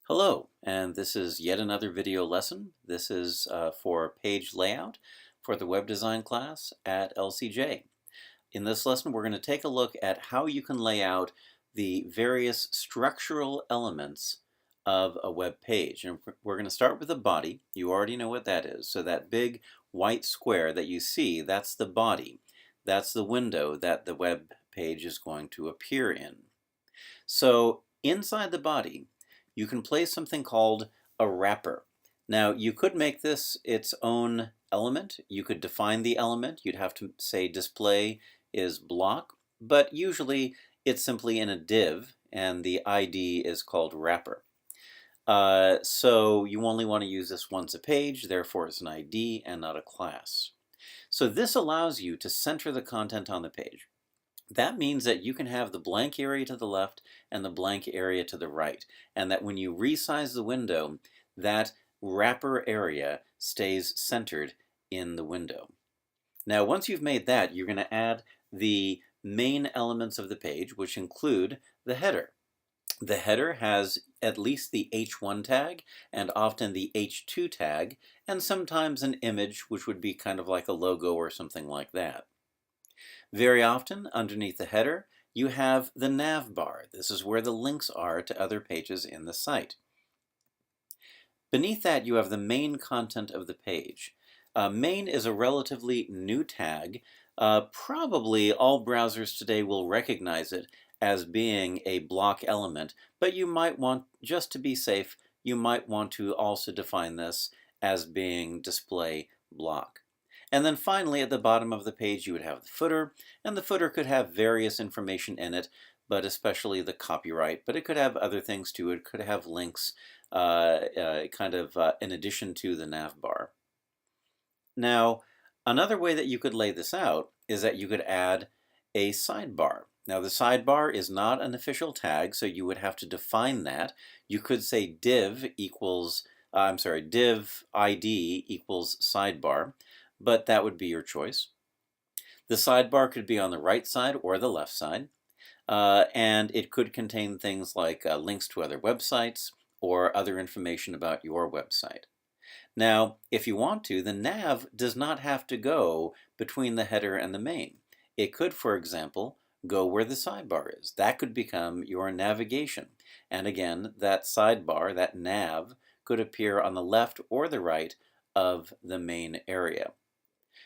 Hello, and this is yet another video lesson. This is for page layout for the web design class at LCJ. In this lesson, we're going to take a look at how you can lay out the various structural elements of a web page. And we're going to start with the body. You already know what that is. So that big white square that you see, that's the body. That's the window that the web page is going to appear in. So inside the body, you can place something called a wrapper. Now, you could make this its own element. You could define the element. You'd have to say display is block, but usually it's simply in a div, and the ID is called wrapper. So you only want to use this once a page, therefore it's an ID and not a class. So this allows you to center the content on the page. That means that you can have the blank area to the left and the blank area to the right, and that when you resize the window, that wrapper area stays centered in the window. Now, once you've made that, you're going to add the main elements of the page, which include the header. The header has at least the H1 tag and often the H2 tag, and sometimes an image, which would be kind of like a logo or something like that. Very often, underneath the header, you have the nav bar. This is where the links are to other pages in the site. Beneath that, you have the main content of the page. Main is a relatively new tag. Probably all browsers today will recognize it as being a block element, but you might want, just to be safe, you might want to also define this as being display block. And then finally, at the bottom of the page, you would have the footer, and the footer could have various information in it, but especially the copyright, but it could have other things too. It could have links in addition to the nav bar. Now, another way that you could lay this out is that you could add a sidebar. Now, the sidebar is not an official tag, so you would have to define that. You could say div ID equals sidebar, but that would be your choice. The sidebar could be on the right side or the left side, and it could contain things like links to other websites or other information about your website. Now, if you want to, the nav does not have to go between the header and the main. It could, for example, go where the sidebar is. That could become your navigation. And again, that sidebar, that nav, could appear on the left or the right of the main area.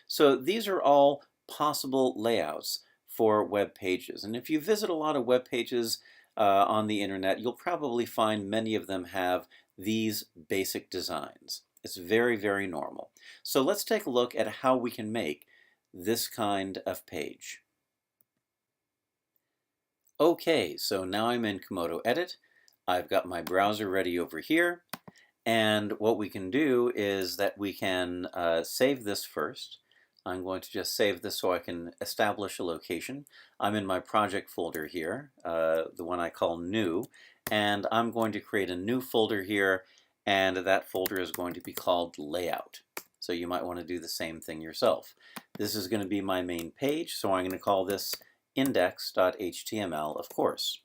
So these are all possible layouts for web pages. And if you visit a lot of web pages on the internet, you'll probably find many of them have these basic designs. It's very, very normal. So let's take a look at how we can make this kind of page. Okay, so now I'm in Komodo Edit. I've got my browser ready over here. And what we can do is that we can save this first. I'm going to just save this so I can establish a location. I'm in my project folder here, the one I call New, and I'm going to create a new folder here, and that folder is going to be called Layout. So you might want to do the same thing yourself. This is going to be my main page, so I'm going to call this index.html, of course.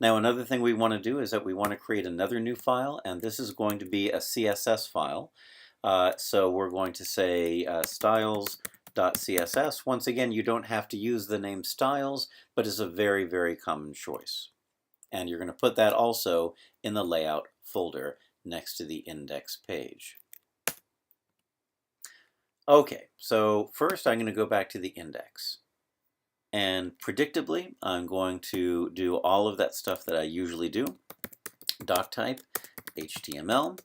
Now, another thing we want to do is that we want to create another new file, and this is going to be a CSS file. So we're going to say styles.css. Once again, you don't have to use the name styles, but it's a very, very common choice. And you're going to put that also in the layout folder next to the index page. Okay, so first I'm going to go back to the index. And predictably, I'm going to do all of that stuff that I usually do. Doc type, HTML,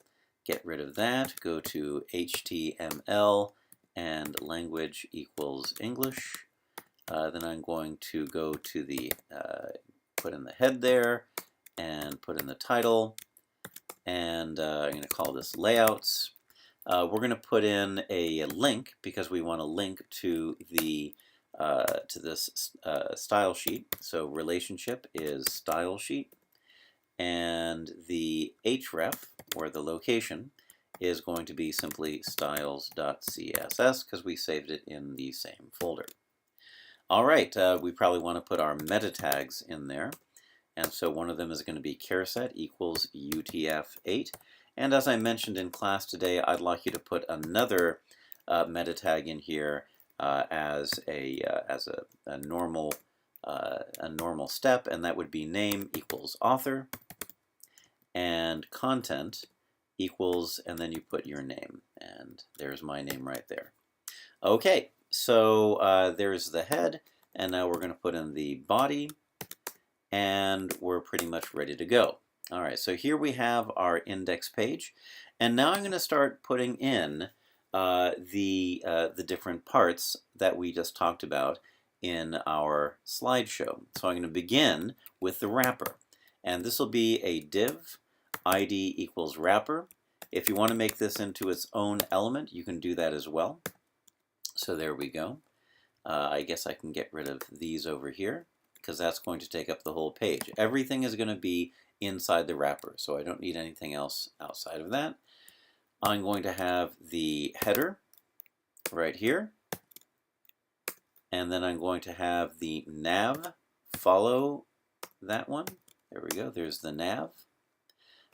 get rid of that, go to HTML, and language equals English. Then I'm going to go to the, put in the head there, and put in the title, and I'm going to call this layouts. We're going to put in a link because we want to link to the to this style sheet. So relationship is style sheet, and the href, or the location, is going to be simply styles.css because we saved it in the same folder. All right, we probably want to put our meta tags in there. And so one of them is going to be charset equals UTF-8. And as I mentioned in class today, I'd like you to put another meta tag in here as a normal step, and that would be name equals author, and content equals, and then you put your name, and there's my name right there. Okay, so there's the head, and now we're going to put in the body, and we're pretty much ready to go. All right, so here we have our index page, and now I'm going to start putting in the different parts that we just talked about in our slideshow. So I'm going to begin with the wrapper, and this will be a div ID equals wrapper. If you want to make this into its own element, you can do that as well. So there we go. I guess I can get rid of these over here, because that's going to take up the whole page. Everything is going to be inside the wrapper, so I don't need anything else outside of that. I'm going to have the header right here, and then I'm going to have the nav follow that one. There we go, there's the nav.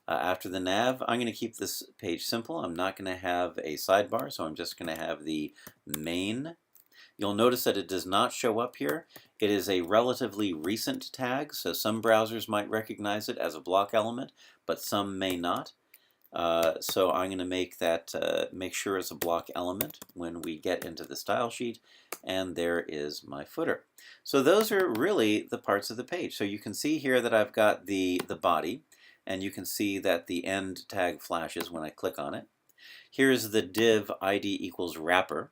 After the nav, I'm going to keep this page simple. I'm not going to have a sidebar, so I'm just going to have the main. You'll notice that it does not show up here. It is a relatively recent tag, so some browsers might recognize it as a block element, but some may not. So I'm going to make that make sure it's a block element when we get into the style sheet, and there is my footer. So those are really the parts of the page. So you can see here that I've got the body, and you can see that the end tag flashes when I click on it. Here's the div ID equals wrapper.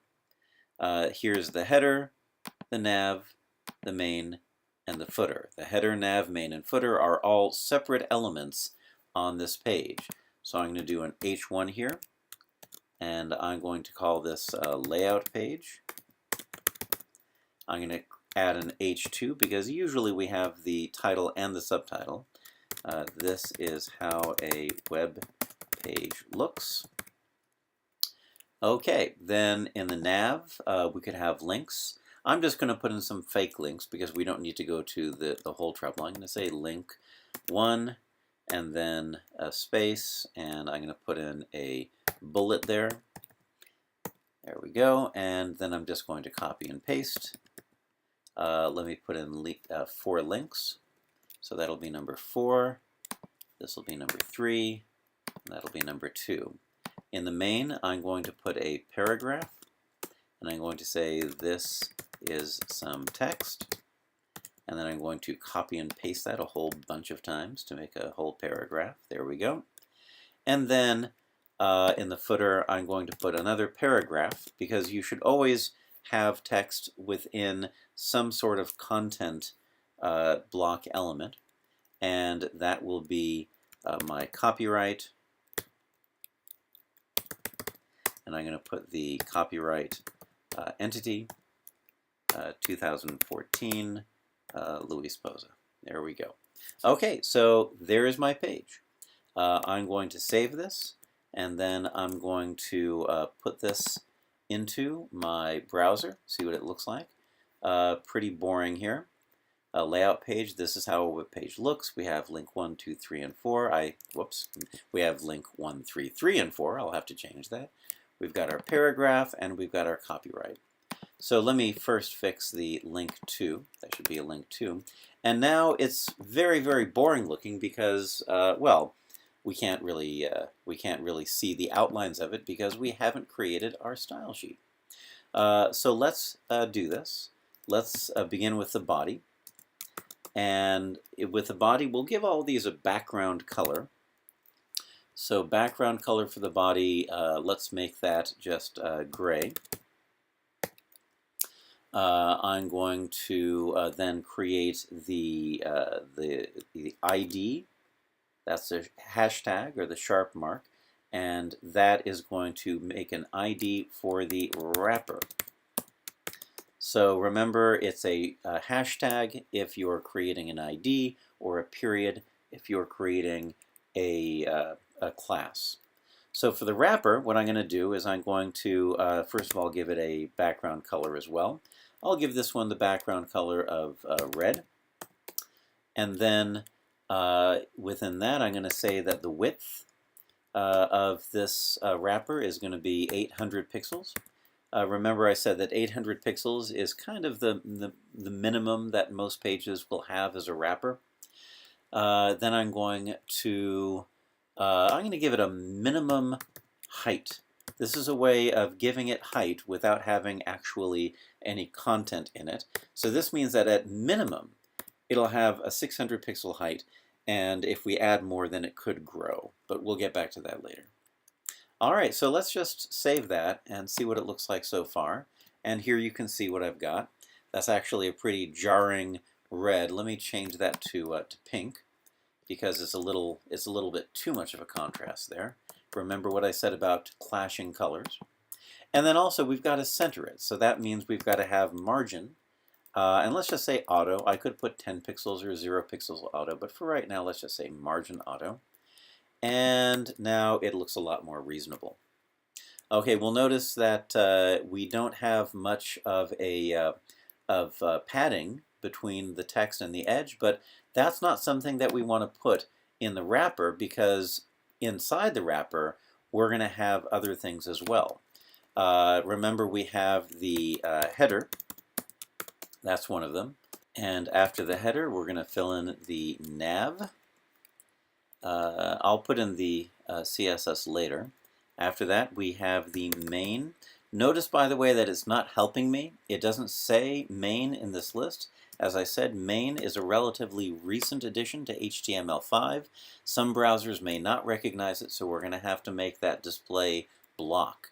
Here's the header, the nav, the main, and the footer. The header, nav, main, and footer are all separate elements on this page. So I'm going to do an H1 here, and I'm going to call this a layout page. I'm going to add an H2 because usually we have the title and the subtitle. This is how a web page looks. Okay, then in the nav, we could have links. I'm just going to put in some fake links because we don't need to go to the whole treble. I'm going to say link 1, and then a space, and I'm going to put in a bullet there. There we go, and then I'm just going to copy and paste. Let me put in 4 links. So that'll be number 4, this will be number 3, and that'll be number 2. In the main, I'm going to put a paragraph, and I'm going to say this is some text, and then I'm going to copy and paste that a whole bunch of times to make a whole paragraph. There we go. And then in the footer, I'm going to put another paragraph, because you should always have text within some sort of content block element, and that will be my copyright, and I'm going to put the copyright entity 2014 Luis Posa. There we go. Okay, so there is my page. I'm going to save this, and then I'm going to put this into my browser, see what it looks like. Pretty boring here. A layout page, this is how a web page looks. We have link 1, 2, 3, and 4. We have link 1, 3, 3, and 4. I'll have to change that. We've got our paragraph, and we've got our copyright. So let me first fix the link 2. That should be a link 2. And now it's very, very boring looking because, well, we can't really see the outlines of it because we haven't created our style sheet. So let's do this. Let's begin with the body. And with the body, we'll give all these a background color. So background color for the body, let's make that just gray. I'm going to then create the ID. That's the hashtag or the sharp mark, and that is going to make an ID for the wrapper. So remember, it's a hashtag if you're creating an ID, or a period if you're creating a class. So for the wrapper, what I'm going to do is I'm going to, first of all, give it a background color as well. I'll give this one the background color of red. And then Within that, I'm going to say that the width of this wrapper is going to be 800 pixels. Remember I said that 800 pixels is kind of the minimum that most pages will have as a wrapper. Then I'm going to give it a minimum height. This is a way of giving it height without having actually any content in it. So this means that at minimum, it'll have a 600 pixel height, and if we add more, then it could grow. But we'll get back to that later. All right, so let's just save that and see what it looks like so far. And here you can see what I've got. That's actually a pretty jarring red. Let me change that to pink, because it's a little bit too much of a contrast there. Remember what I said about clashing colors. And then also we've got to center it. So that means we've got to have margin. And let's just say auto. I could put 10 pixels or 0 pixels auto, but for right now, let's just say margin auto. And now it looks a lot more reasonable. Okay, we'll notice that we don't have much of a padding between the text and the edge, but that's not something that we want to put in the wrapper, because inside the wrapper we're going to have other things as well. Remember, we have the header. That's one of them. And after the header, we're going to fill in the nav. I'll put in the CSS later. After that, we have the main. Notice, by the way, that it's not helping me. It doesn't say main in this list. As I said, main is a relatively recent addition to HTML5. Some browsers may not recognize it, so we're going to have to make that display block.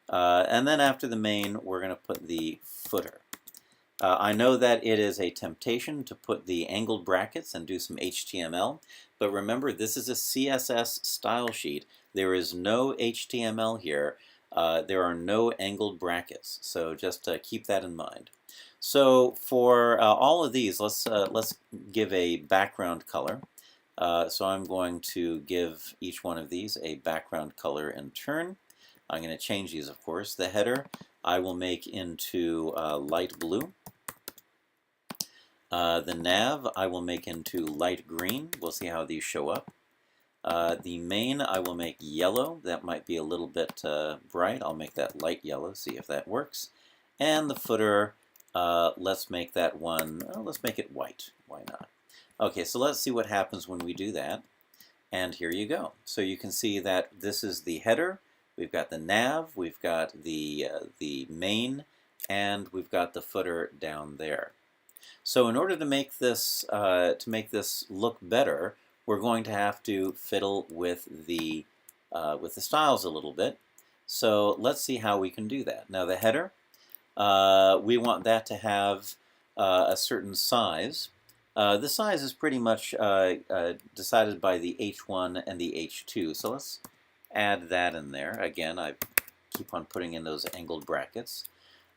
And then after the main, we're going to put the footer. I know that it is a temptation to put the angled brackets and do some HTML, but remember, this is a CSS style sheet. There is no HTML here. There are no angled brackets, so just keep that in mind. So for all of these, let's give a background color. So I'm going to give each one of these a background color in turn. I'm going to change these, of course. The header I will make into light blue. The nav I will make into light green. We'll see how these show up. The main I will make yellow. That might be a little bit bright. I'll make that light yellow, see if that works. And the footer, let's make that one, let's make it white. Why not? Okay, so let's see what happens when we do that. And here you go. So you can see that this is the header. We've got the nav, we've got the main, and we've got the footer down there. So in order to make this look better, we're going to have to fiddle with the styles a little bit. So let's see how we can do that. Now the header, we want that to have a certain size. The size is pretty much decided by the H1 and the H2. So let's add that in there. Again, I keep on putting in those angled brackets.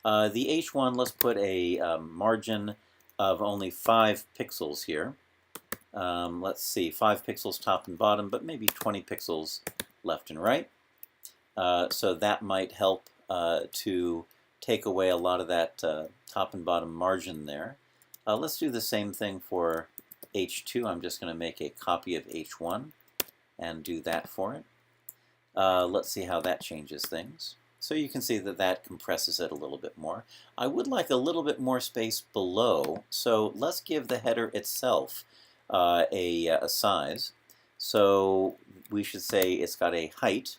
The H1, let's put a margin of only 5 pixels here. Let's see, 5 pixels top and bottom, but maybe 20 pixels left and right. So that might help to take away a lot of that top and bottom margin there. Let's do the same thing for H2. I'm just going to make a copy of H1 and do that for it. Let's see how that changes things. So you can see that that compresses it a little bit more. I would like a little bit more space below, so let's give the header itself a size. So we should say it's got a height,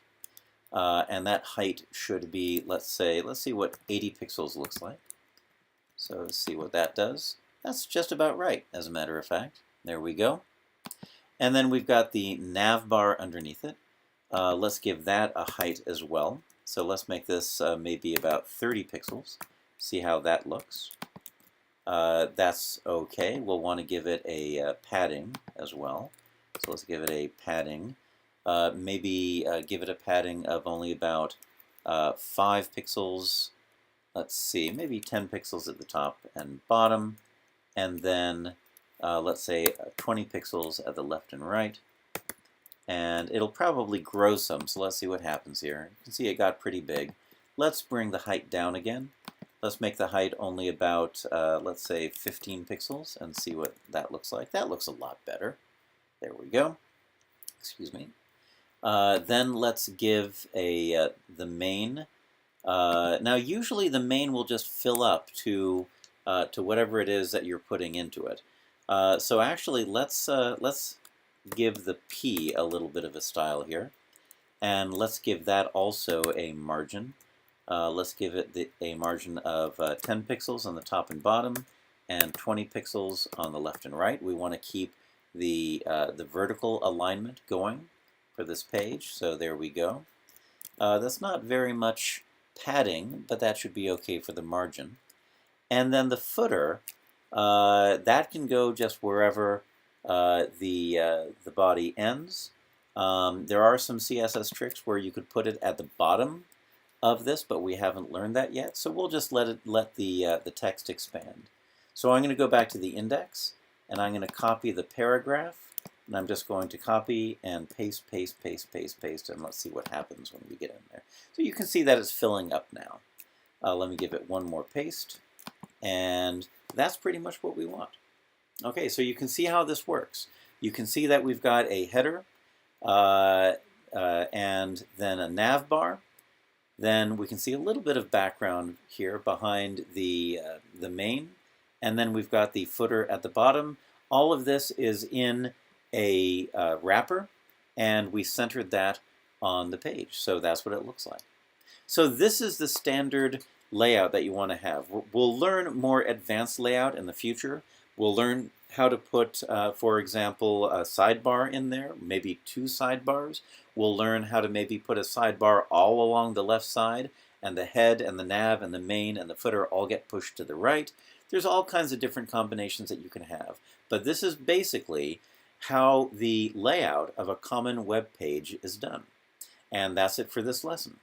and that height should be, let's see what 80 pixels looks like. So let's see what that does. That's just about right, as a matter of fact. There we go. And then we've got the nav bar underneath it. Let's give that a height as well. So let's make this maybe about 30 pixels. See how that looks. That's okay. We'll want to give it a padding as well. So let's give it a padding. Maybe give it a padding of only about 5 pixels. Let's see, maybe 10 pixels at the top and bottom. And then let's say 20 pixels at the left and right. And it'll probably grow some, so let's see what happens here. You can see it got pretty big. Let's bring the height down again. Let's make the height only about, let's say, 15 pixels and see what that looks like. That looks a lot better. There we go. Excuse me. Then let's give the main. Now usually the main will just fill up to whatever it is that you're putting into it. So actually let's give the P a little bit of a style here, and let's give that also a margin. Let's give it a margin of 10 pixels on the top and bottom, and 20 pixels on the left and right. We want to keep the vertical alignment going for this page, so there we go. That's not very much padding, but that should be okay for the margin. And then the footer, that can go just wherever the body ends. There are some CSS tricks where you could put it at the bottom of this, but we haven't learned that yet, so we'll just let the text expand. So I'm going to go back to the index, and I'm going to copy the paragraph, and I'm just going to copy and paste, paste, paste, paste, paste, and let's see what happens when we get in there. So you can see that it's filling up now. Let me give it one more paste, and that's pretty much what we want. Okay, so you can see how this works. You can see that we've got a header, and then a nav bar. Then we can see a little bit of background here behind the main, and then we've got the footer at the bottom. All of this is in a wrapper, and we centered that on the page, so that's what it looks like. So this is the standard layout that you want to have. We'll learn more advanced layout in the future. We'll learn how to put, for example, a sidebar in there, maybe 2 sidebars. We'll learn how to maybe put a sidebar all along the left side, and the head and the nav and the main and the footer all get pushed to the right. There's all kinds of different combinations that you can have. But this is basically how the layout of a common web page is done. And that's it for this lesson.